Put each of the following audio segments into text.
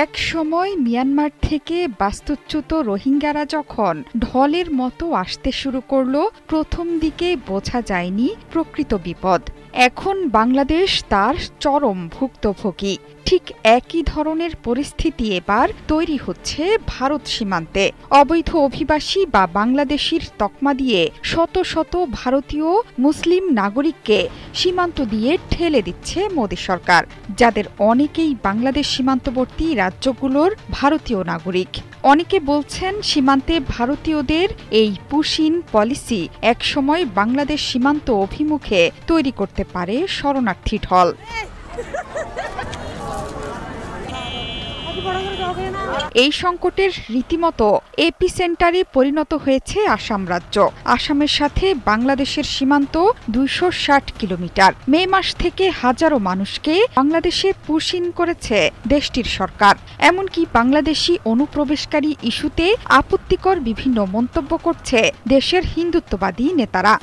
এক সময় মিয়ানমার থেকে বাস্তুচ্যুত রোহিঙ্গারা যখন ঢলের মতো আসতে শুরু করল, প্রথম দিকে বোঝা যায়নি প্রকৃত বিপদ। এখন বাংলাদেশ তার চরম ভুক্তভোগী। ঠিক একই ধরনের পরিস্থিতি এবার তৈরি হচ্ছে ভারত সীমান্তে। অবৈধ অভিবাসী বা বাংলাদেশির তকমা দিয়ে শত শত ভারতীয় মুসলিম নাগরিককে সীমান্ত দিয়ে ঠেলে দিচ্ছে মোদী সরকার, যাদের অনেকেই বাংলাদেশ সীমান্তবর্তী রাজ্যগুলোর ভারতীয় নাগরিক। অনেকে বলছেন, সীমান্তে ভারতীয়দের এই পুশিন পলিসি একসময় বাংলাদেশ সীমান্ত অভিমুখে তৈরি করতে পারে শরণার্থী ঢল। এই সংকটের রীতিমতো এপিসেন্টারে পরিণত হয়েছে আসাম রাজ্য। আসামের সাথে বাংলাদেশের সীমান্ত ২৬০ কিলোমিটার। মে মাস থেকে হাজারো মানুষকে বাংলাদেশে পুশ ইন করেছে দেশটির সরকার। এমনকি বাংলাদেশি অনুপ্রবেশকারী ইস্যুতে আপত্তিকর বিভিন্ন মন্তব্য করছে দেশের হিন্দুত্ববাদী নেতারা।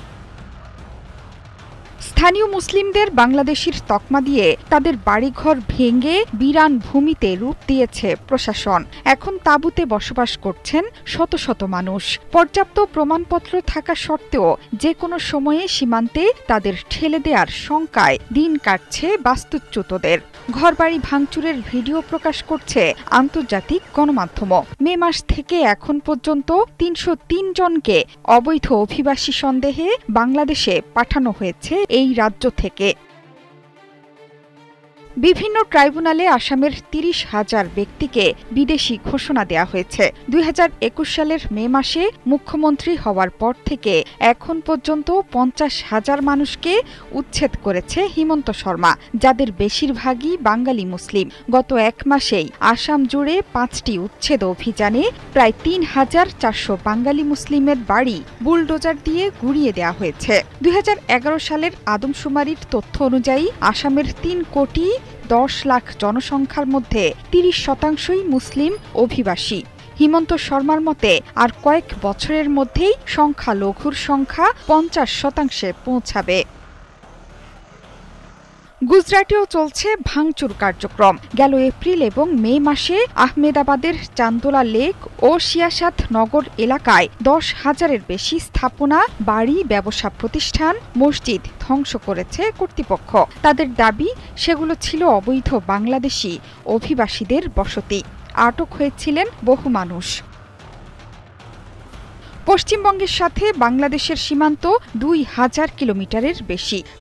স্থানীয় মুসলিমদের বাংলাদেশির তকমা দিয়ে তাদের বাড়িঘর ভেঙে বিরান ভূমিতে রূপ দিয়েছে প্রশাসন। এখন তাঁবুতে বসবাস করছেন শত শত মানুষ। পর্যাপ্ত প্রমাণপত্র থাকা সত্ত্বেও যে কোনো সময়ে সীমান্তে তাদের ঠেলে দেওয়ার শঙ্কায় দিন কাটছে বাস্তুচ্যুতদের। ঘরবাড়ি ভাঙচুরের ভিডিও প্রকাশ করছে আন্তর্জাতিক গণমাধ্যমও। মে মাস থেকে এখন পর্যন্ত ৩০৩ জনকে অবৈধ অভিবাসী সন্দেহে বাংলাদেশে পাঠানো হয়েছে এই রাজ্য থেকে। বিভিন্ন ট্রাইব্যুনালে আসামের ৩০,০০০ ব্যক্তিকে বিদেশি ঘোষণা দেয়া হয়েছে। ২০২১ সালের মে মাসে মুখ্যমন্ত্রী হওয়ার পর থেকে এখন পর্যন্ত ৫০,০০০ মানুষকে উচ্ছেদ করেছে হিমন্ত শর্মা, যাদের বেশিরভাগই বাঙালি মুসলিম। গত এক মাসেই আসাম জুড়ে ৫টি উচ্ছেদ অভিযানে প্রায় ৩,৪০০ বাঙালি মুসলিমের বাড়ি বুলডোজার দিয়ে গুঁড়িয়ে দেওয়া হয়েছে। ২০১১ সালের আদমশুমারির তথ্য অনুযায়ী আসামের ৩,১০,০০,০০০ জনসংখ্যার মধ্যে ৩০% মুসলিম অভিবাসী। হিমন্ত শর্মার মতে আর কয়েক বছরের মধ্যেই সংখ্যালঘুর সংখ্যা ৫০% পৌঁছাবে। গুজরাটেও চলছে ভাঙচুর কার্যক্রম। গেল এপ্রিল এবং মে মাসে আহমেদাবাদের চান্দোলা লেক ও সিয়াসাত নগর এলাকায় ১০,০০০-এর বেশি স্থাপনা, বাড়ি, ব্যবসা প্রতিষ্ঠান, মসজিদ ধ্বংস করেছে কর্তৃপক্ষ। তাদের দাবি, সেগুলো ছিল অবৈধ বাংলাদেশি অভিবাসীদের বসতি। আটক হয়েছিলেন বহু মানুষ। পশ্চিমবঙ্গের সাথে বাংলাদেশের সীমান্ত ২,০০০ কিলোমিটারের বেশি।